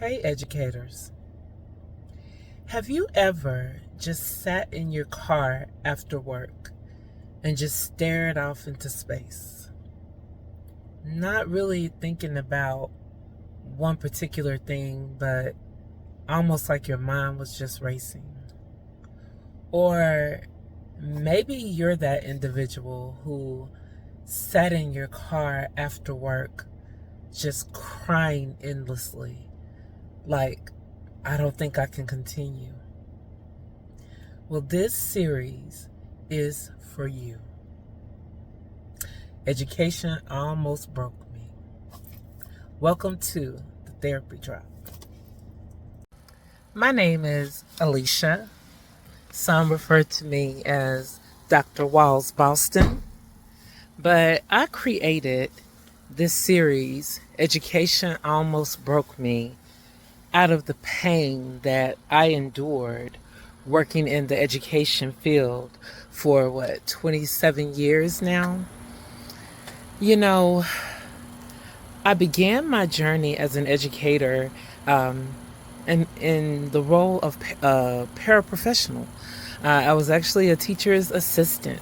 Hey, educators. Have you ever just sat in your car after work and just stared off into space? Not really thinking about one particular thing, but almost like your mind was just racing. Or maybe you're that individual who sat in your car after work just crying endlessly, like, I don't think I can continue. Well, this series is for you. Education almost broke me. Welcome to the Therapy Drop. My name is Alicia. Some refer to me as Dr. Walls Boston. But I created this series, Education Almost Broke Me, out of the pain that I endured working in the education field for 27 years now. You know, I began my journey as an educator in the role of paraprofessional. I was actually a teacher's assistant.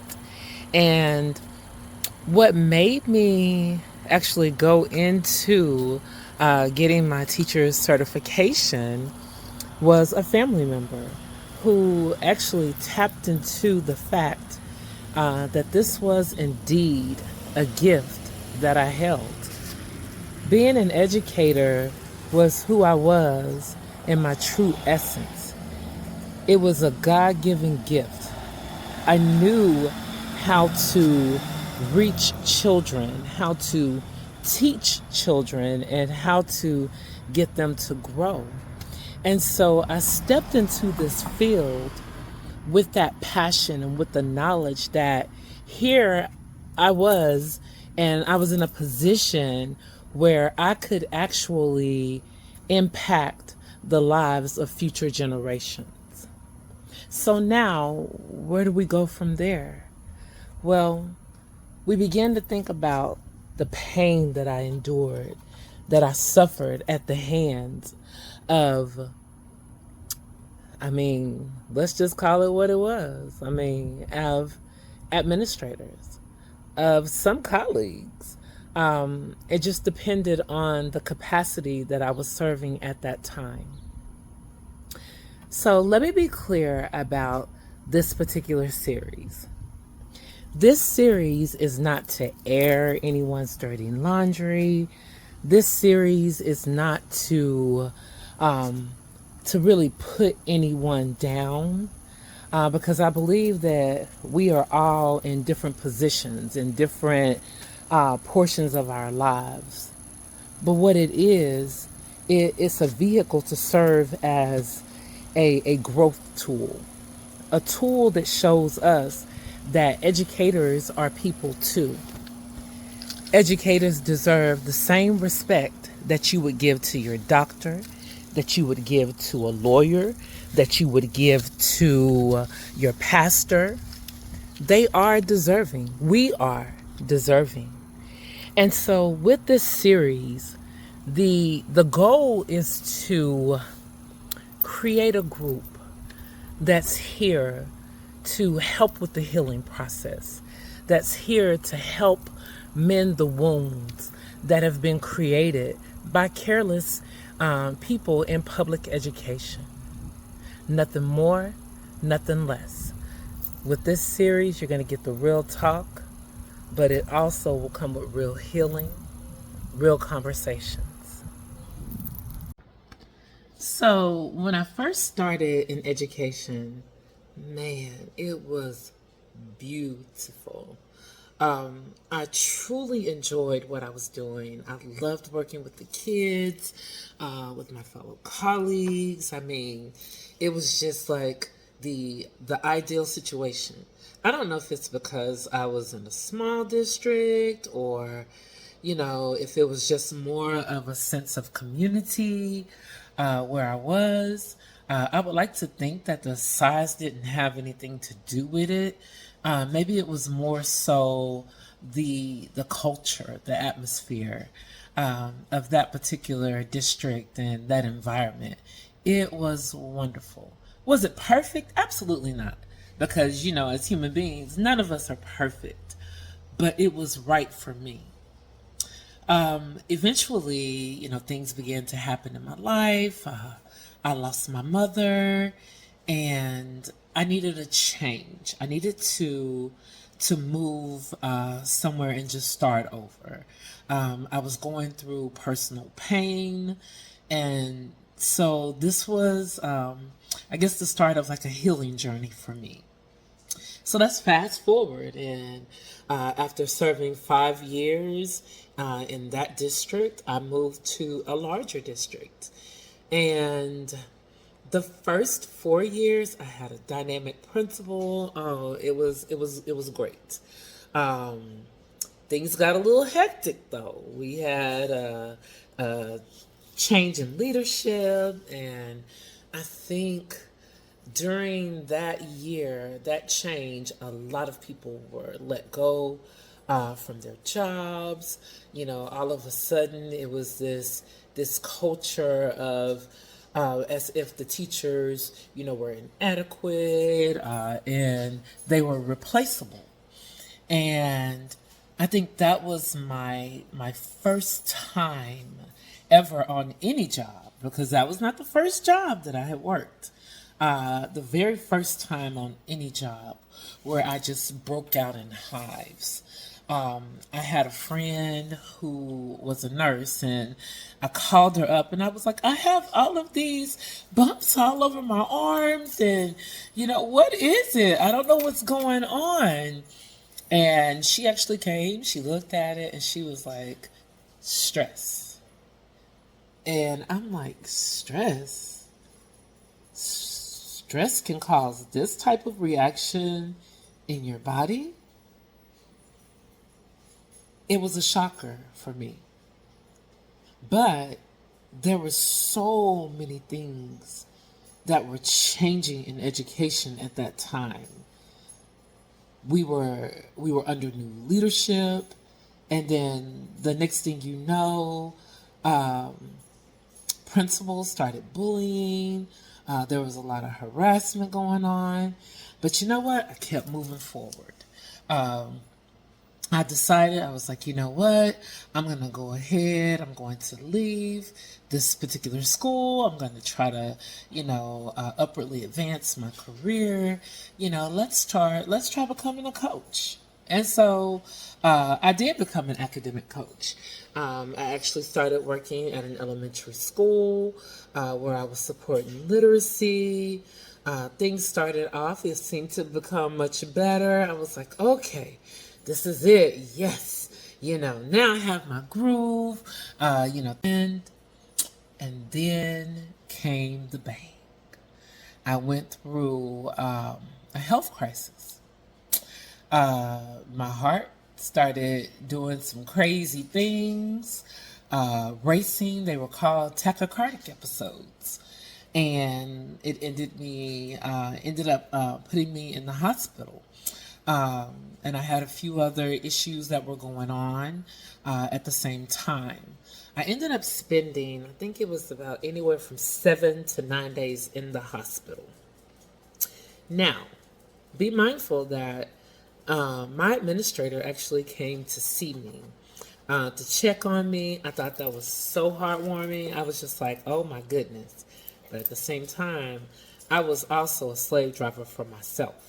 And what made me actually go into getting my teacher's certification was a family member who actually tapped into the fact that this was indeed a gift that I held. Being an educator was who I was in my true essence. It was a God-given gift. I knew how to reach children, how to teach children, and how to get them to grow. And so I stepped into this field with that passion and with the knowledge that here I was, and I was in a position where I could actually impact the lives of future generations. So now, where do we go from there? Well, we began to think about the pain that I endured, that I suffered at the hands of, let's just call it what it was. Of administrators, of some colleagues. It just depended on the capacity that I was serving at that time. So let me be clear about this particular series. This series is not to air anyone's dirty laundry. This series is not to really put anyone down, because I believe that we are all in different positions, in different portions of our lives. But what it is, it's a vehicle to serve as a growth tool, a tool that shows us that educators are people too. Educators deserve the same respect that you would give to your doctor, that you would give to a lawyer, that you would give to your pastor. They are deserving. We are deserving. And so with this series, the goal is to create a group that's here to help with the healing process, that's here to help mend the wounds that have been created by careless people in public education. Nothing more, nothing less. With this series, you're going to get the real talk, but it also will come with real healing, real conversations. So when I first started in education, man, it was beautiful. I truly enjoyed what I was doing. I loved working with the kids, with my fellow colleagues. It was just like the ideal situation. I don't know if it's because I was in a small district or, if it was just more of a sense of community where I was. I would like to think that the size didn't have anything to do with it. Maybe it was more so the culture, the atmosphere. of that particular district and that environment. It was wonderful. Was it perfect? Absolutely not. Because, as human beings, none of us are perfect. But it was right for me. Eventually, things began to happen in my life. I lost my mother, and I needed a change. I needed to move somewhere and just start over. I was going through personal pain, and so this was, I guess, the start of like a healing journey for me. So let's fast forward, and after serving 5 years in that district, I moved to a larger district. And the first 4 years, I had a dynamic principal. Oh, it was great. Um, Things got a little hectic though. We had a change in leadership, and I think during that year, that change, a lot of people were let go from their jobs. All of a sudden, it was this culture of as if the teachers, were inadequate and they were replaceable. And I think that was my first time ever on any job, because that was not the first job that I had worked. The very first time on any job where I just broke out in hives. I had a friend who was a nurse, and I called her up and I was like, I have all of these bumps all over my arms, and what is it? I don't know what's going on. And she actually came, she looked at it, and she was like, stress. And I'm like, stress? Stress can cause this type of reaction in your body? It was a shocker for me. But there were so many things that were changing in education at that time. We were under new leadership, and then the next thing you know, principals started bullying. There was a lot of harassment going on, but you know what? I kept moving forward. I decided, I was like, you know what? I'm going to go ahead. I'm going to leave this particular school. I'm going to try to, upwardly advance my career. Let's try becoming a coach. And so I did become an academic coach. I actually started working at an elementary school where I was supporting literacy. Things started off, it seemed to become much better. I was like, okay, this is it. Yes. Now I have my groove, and then came the bang. I went through a health crisis. My heart started doing some crazy things, racing. They were called tachycardic episodes. And it ended up putting me in the hospital. And I had a few other issues that were going on at the same time. I ended up spending, I think it was about anywhere from 7 to 9 days in the hospital. Now, be mindful that my administrator actually came to see me, to check on me. I thought that was so heartwarming. I was just like, oh my goodness. But at the same time, I was also a slave driver for myself.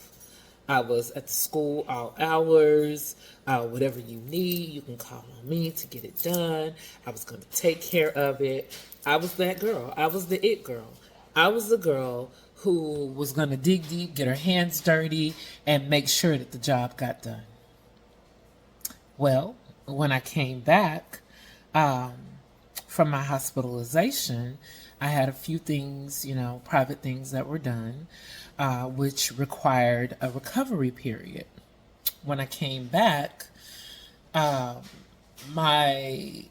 I was at the school all hours. Whatever you need, you can call on me to get it done. I was going to take care of it. I was that girl. I was the it girl. I was the girl who was going to dig deep, get her hands dirty, and make sure that the job got done. Well, when I came back from my hospitalization, I had a few things, private things that were done, which required a recovery period. When I came back, my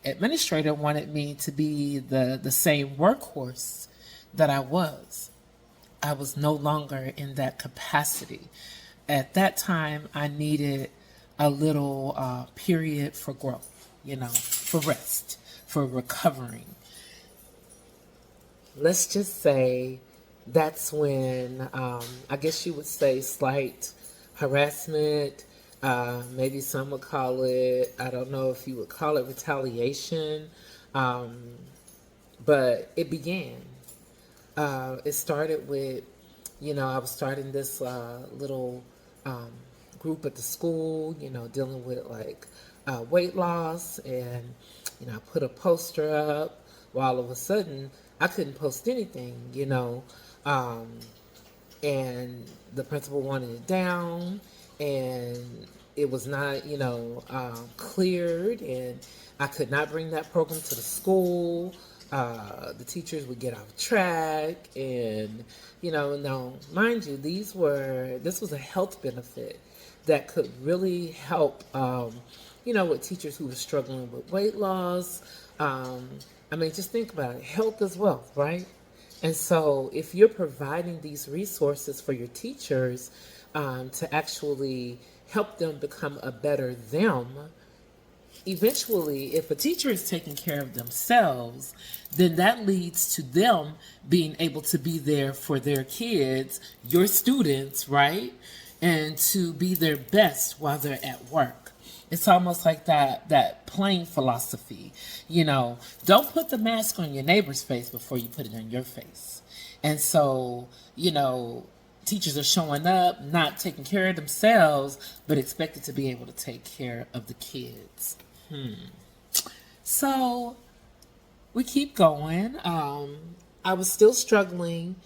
administrator wanted me to be the same workhorse that I was. I was no longer in that capacity. At that time, I needed a little period for growth, for rest, for recovering. Let's just say that's when, I guess you would say, slight harassment. Maybe some would call it, I don't know if you would call it retaliation, but it began. It started with, I was starting this little group at the school, dealing with like weight loss, and I put a poster up. Well, all of a sudden, I couldn't post anything, and the principal wanted it down, and it was not, cleared, and I could not bring that program to the school. The teachers would get off track, and now mind you, this was a health benefit that could really help, with teachers who were struggling with weight loss. Just think about it. Health is wealth, right? And so if you're providing these resources for your teachers to actually help them become a better them, eventually, if a teacher is taking care of themselves, then that leads to them being able to be there for their kids, your students, right? And to be their best while they're at work. It's almost like that plane philosophy. Don't put the mask on your neighbor's face before you put it on your face. And so, teachers are showing up, not taking care of themselves, but expected to be able to take care of the kids. So we keep going. I was still struggling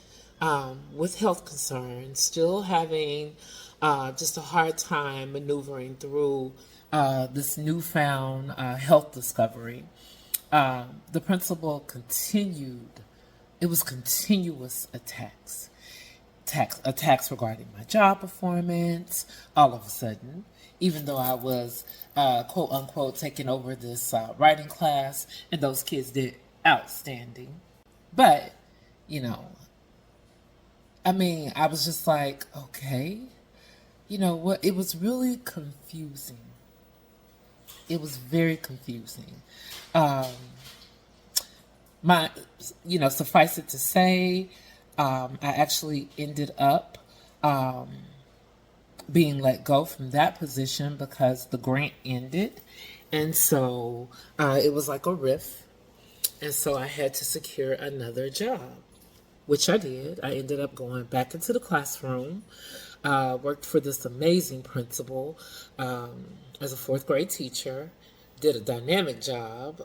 with health concerns, still having just a hard time maneuvering through this newfound health discovery. The principal continued. It was continuous attacks regarding my job performance. All of a sudden, even though I was quote unquote taking over this writing class, and those kids did outstanding, but I was just like, okay, what? It was really confusing. It was very confusing. Suffice it to say, I actually ended up being let go from that position because the grant ended. And so it was like a riff. And so I had to secure another job, which I did. I ended up going back into the classroom, worked for this amazing principal as a fourth grade teacher, did a dynamic job.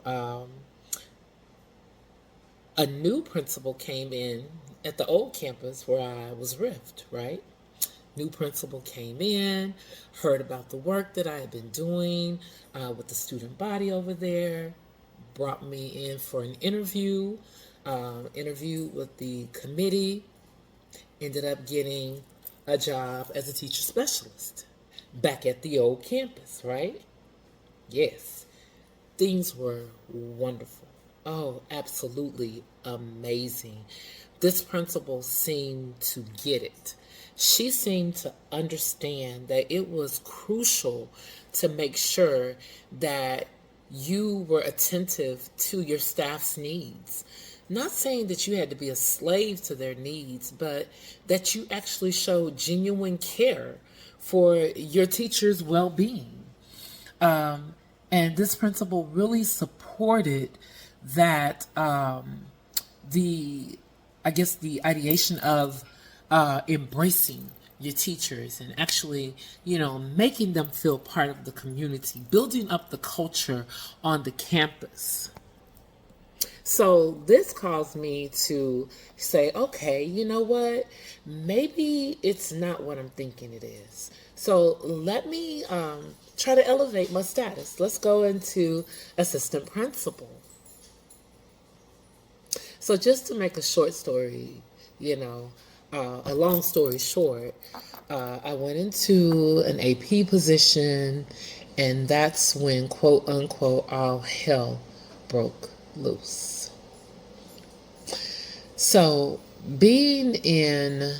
A new principal came in at the old campus where I was riffed, right? New principal came in, heard about the work that I had been doing with the student body over there, brought me in for an interview with the committee, ended up getting a job as a teacher specialist back at the old campus, right? Yes, things were wonderful. Oh, absolutely amazing. This principal seemed to get it. She seemed to understand that it was crucial to make sure that you were attentive to your staff's needs. Not saying that you had to be a slave to their needs, but that you actually showed genuine care for your teacher's well-being. And this principal really supported that the ideation of embracing your teachers and actually, making them feel part of the community, building up the culture on the campus. So this caused me to say, okay, you know what? Maybe it's not what I'm thinking it is. So let me try to elevate my status. Let's go into assistant principal. So just to make a short story, a long story short, I went into an AP position, and that's when, quote unquote, all hell broke loose. So being in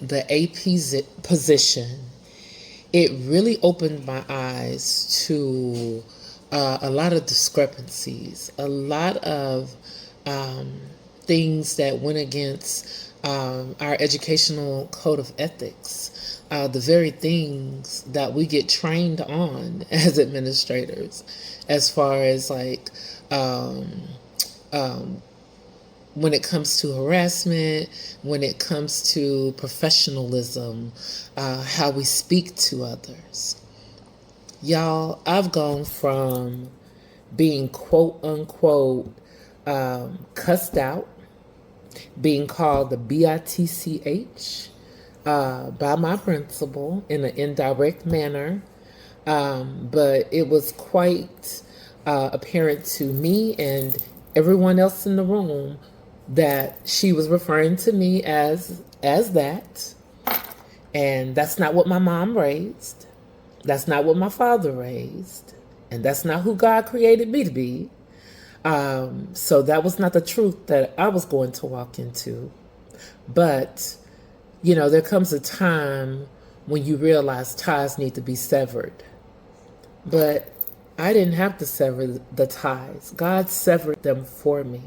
the AP position, it really opened my eyes to a lot of discrepancies, a lot of things that went against our educational code of ethics, the very things that we get trained on as administrators, as far as like when it comes to harassment, when it comes to professionalism, how we speak to others. Y'all, I've gone from being quote unquote cussed out, being called the bitch by my principal in an indirect manner, but it was quite apparent to me and everyone else in the room that she was referring to me as that, and that's not what my mom raised. That's not what my father raised, and that's not who God created me to be. So that was not the truth that I was going to walk into. But, you know, there comes a time when you realize ties need to be severed. But I didn't have to sever the ties. God severed them for me.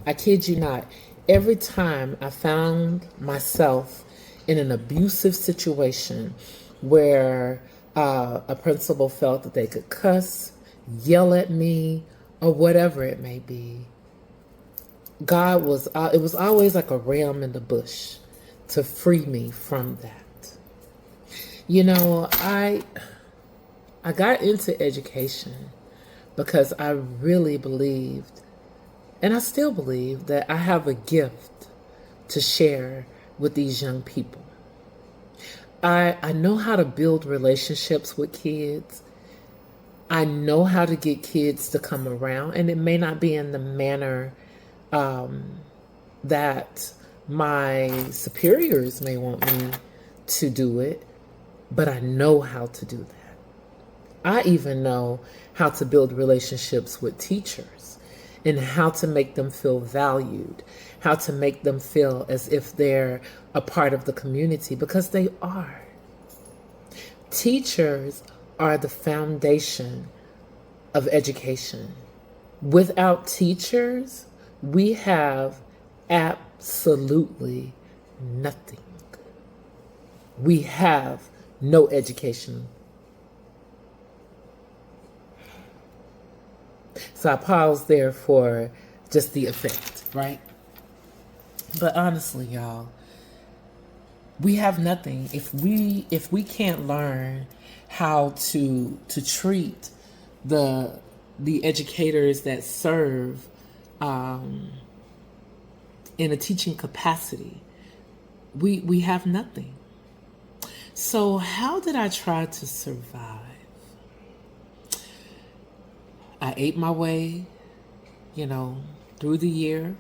I kid you not. Every time I found myself in an abusive situation where a principal felt that they could cuss, yell at me, or whatever it may be, God was, it was always like a ram in the bush to free me from that. You know, I got into education because I really believed, and I still believe, that I have a gift to share with these young people. I know how to build relationships with kids. I know how to get kids to come around, and it may not be in the manner that my superiors may want me to do it, but I know how to do that. I even know how to build relationships with teachers and how to make them feel valued, how to make them feel as if they're a part of the community, because they are. Teachers are the foundation of education. Without teachers, we have absolutely nothing. We have no education. So I paused there for just the effect, right? But honestly, y'all, we have nothing if we can't learn how to treat the educators that serve in a teaching capacity. We have nothing. So how did I try to survive? I ate my way, through the year.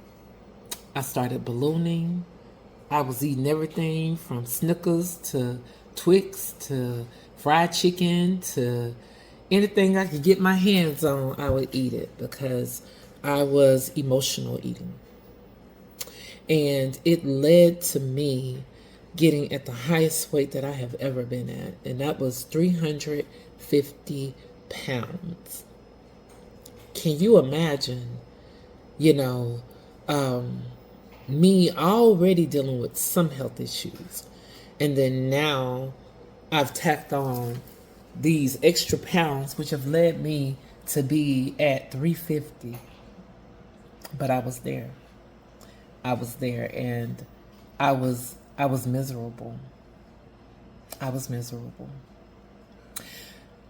I started ballooning. I was eating everything from Snickers to Twix to fried chicken to anything I could get my hands on. I would eat it because I was emotional eating. And it led to me getting at the highest weight that I have ever been at, and that was 350 pounds. Can you imagine, me already dealing with some health issues, and then now I've tacked on these extra pounds, which have led me to be at 350. But I was there, and I was miserable. I was miserable.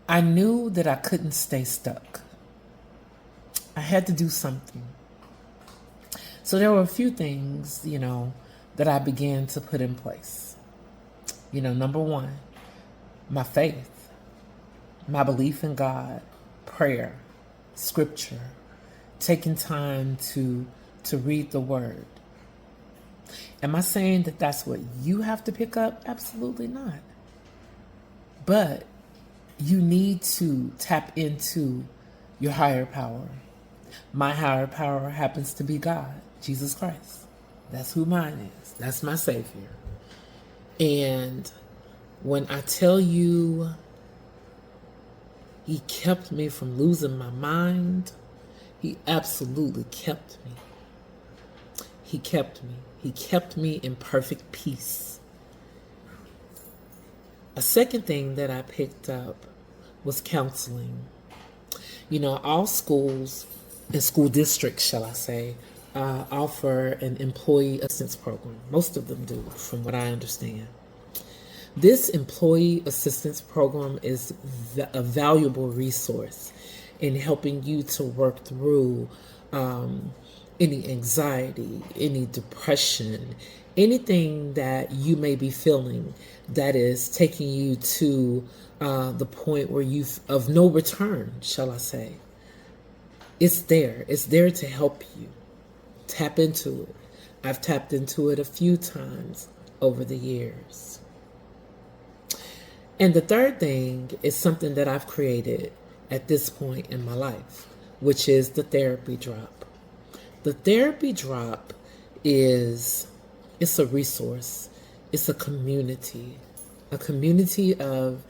I knew that I couldn't stay stuck. I had to do something. So there were a few things, that I began to put in place. Number one, my faith, my belief in God, prayer, scripture, taking time to read the word. Am I saying that that's what you have to pick up? Absolutely not. But you need to tap into your higher power. My higher power happens to be God, Jesus Christ. That's who mine is. That's my Savior. And when I tell you He kept me from losing my mind. He absolutely kept me. He kept me. He kept me in perfect peace. A second thing that I picked up was counseling. You know, all schools and school districts, shall I say, offer an employee assistance program. Most of them do, from what I understand. This employee assistance program is a valuable resource in helping you to work through any anxiety, any depression, anything that you may be feeling that is taking you to the point where of no return, shall I say. It's there. It's there to help you. Tap into it. I've tapped into it a few times over the years. And the third thing is something that I've created at this point in my life, which is the therapy drop. The therapy drop it's a resource. It's a community of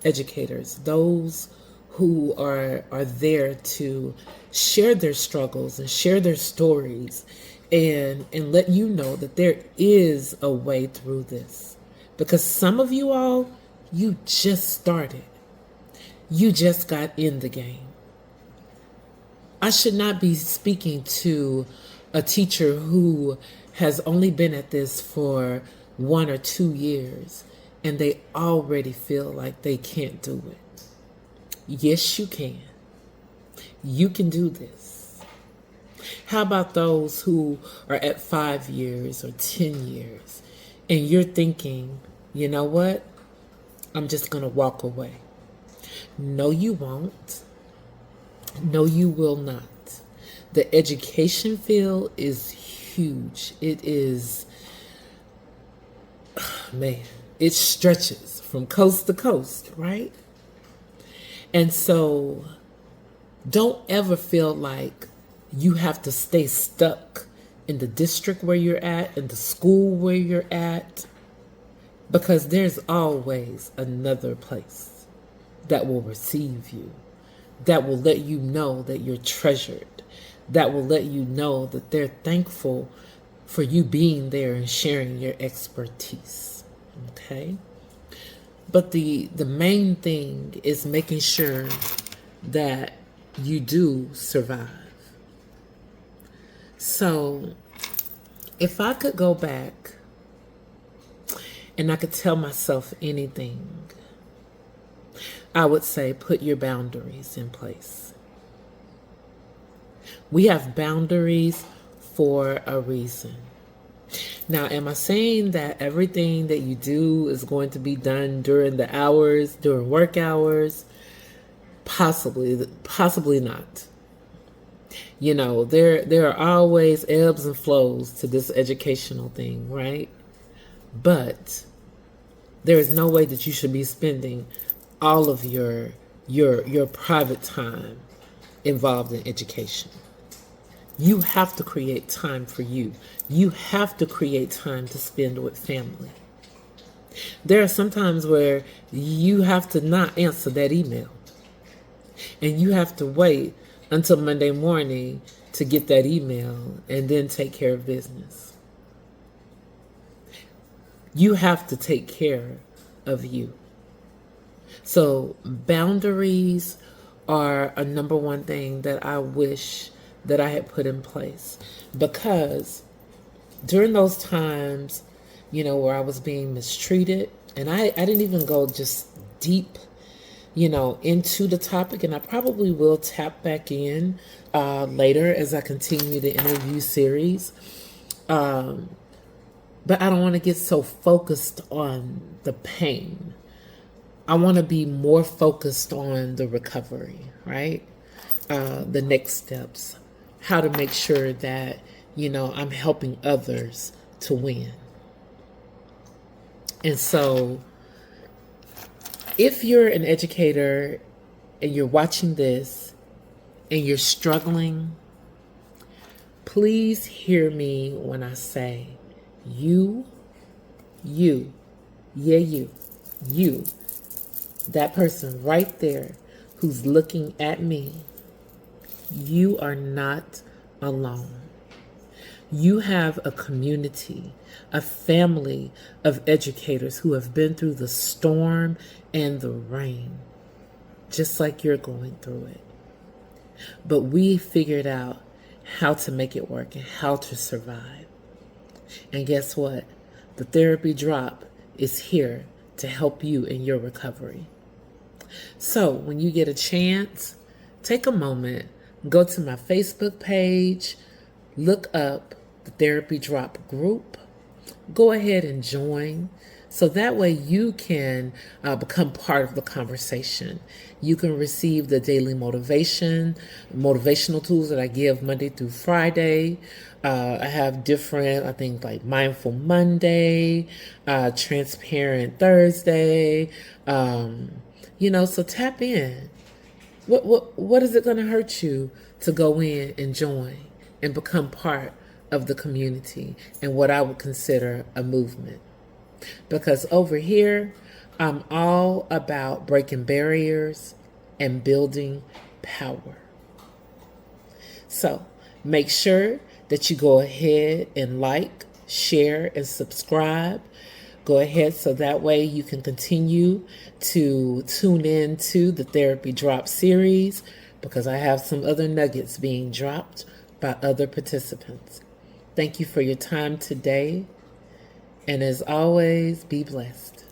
educators, those who are there to share their struggles and share their stories and let you know that there is a way through this. Because some of you all, you just started. You just got in the game. I should not be speaking to a teacher who has only been at this for 1 or 2 years and they already feel like they can't do it. Yes, you can. You can do this. How about those who are at 5 years or 10 years and you're thinking, you know what? I'm just going to walk away. No, you won't. No, you will not. The education field is huge. It is, man, it stretches from coast to coast, right? And so don't ever feel like you have to stay stuck in the district where you're at, in the school where you're at, because there's always another place that will receive you, that will let you know that you're treasured, that will let you know that they're thankful for you being there and sharing your expertise. Okay? But the main thing is making sure that you do survive. So if I could go back and I could tell myself anything, I would say put your boundaries in place. We have boundaries for a reason. Now, am I saying that everything that you do is going to be done during the hours, during work hours? Possibly not. You know, there are always ebbs and flows to this educational thing, right? But there is no way that you should be spending all of your private time involved in education. You have to create time for you. You have to create time to spend with family. There are some times where you have to not answer that email. And you have to wait until Monday morning to get that email and then take care of business. You have to take care of you. So boundaries are a number one thing that I wish that I had put in place, because during those times, you know, where I was being mistreated, and I didn't even go just deep, you know, into the topic, and I probably will tap back in later as I continue the interview series. But I don't want to get so focused on the pain. I want to be more focused on the recovery, right? The next steps, how to make sure that, you know, I'm helping others to win. And so if you're an educator and you're watching this and you're struggling, please hear me when I say you, that person right there who's looking at me, you are not alone. You have a community, a family of educators who have been through the storm and the rain, just like you're going through it. But we figured out how to make it work and how to survive. And guess what? The therapy drop is here to help you in your recovery. So when you get a chance, take a moment, go to my Facebook page, look up the Therapy Drop group, go ahead and join. So that way you can become part of the conversation. You can receive the daily motivational tools that I give Monday through Friday. I have different, I think, like Mindful Monday, Transparent Thursday. So tap in. What is it going to hurt you to go in and join and become part of the community and what I would consider a movement? Because over here, I'm all about breaking barriers and building power. So make sure that you go ahead and like, share, and subscribe. Go ahead so that way you can continue to tune in to the Therapy Drop series, because I have some other nuggets being dropped by other participants. Thank you for your time today. And as always, be blessed.